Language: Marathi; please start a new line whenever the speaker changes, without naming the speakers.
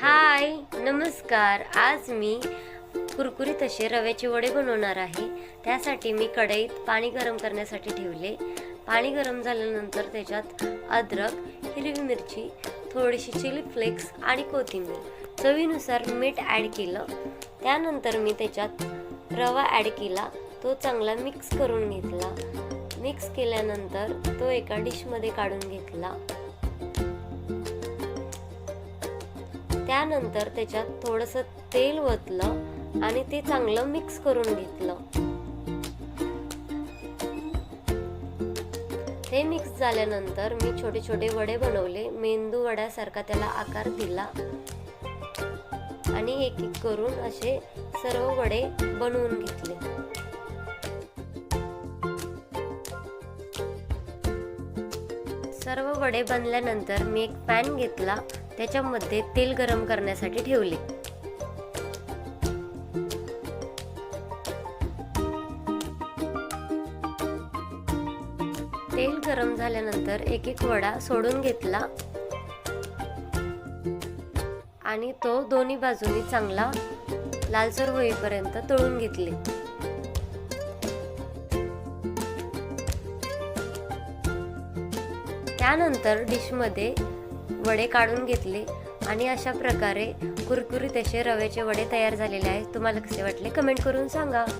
हाय नमस्कार। आज मी कुरकुरीत असे रव्याचे वडे बनवणार आहे। त्यासाठी मी कढईत पाणी गरम करण्यासाठी ठेवले। पाणी गरम झाल्यानंतर त्याच्यात अद्रक, हिरवी मिरची, थोडीशी चिली फ्लेक्स आणि कोथिंबीर, चवीनुसार मीठ ॲड केलं। त्यानंतर मी त्याच्यात रवा ॲड केला, तो चांगला मिक्स करून घेतला। मिक्स केल्यानंतर तो एका डिशमध्ये काढून घेतला। त्यानंतर त्याच्यात थोडंसं तेल ओतलं आणि ते चांगलं मिक्स करून घेतलं। ते मिक्स झाल्यानंतर मी छोटे छोटे वडे बनवले। मेंदू वड्यासारखा त्याला आकार दिला आणि एक एक करून असे सर्व वडे बनवून घेतले। सर्व वडे बनल्यानंतर मी एक पॅन घेतला, त्याच्यामध्ये तेल गरम करण्यासाठी ठेवले। तेल गरम झाल्यानंतर एक एक वडा सोडून घेतला आणि तो दोन्ही बाजूनी चांगला लालसर होईपर्यंत तळून घेतले। त्यानंतर डिशमध्ये वडे काढून घेतले आणि अशा प्रकारे कुरकुरीत असे रव्याचे वडे तयार झालेले आहेत। तुम्हाला कसे वाटले कमेंट करून सांगा।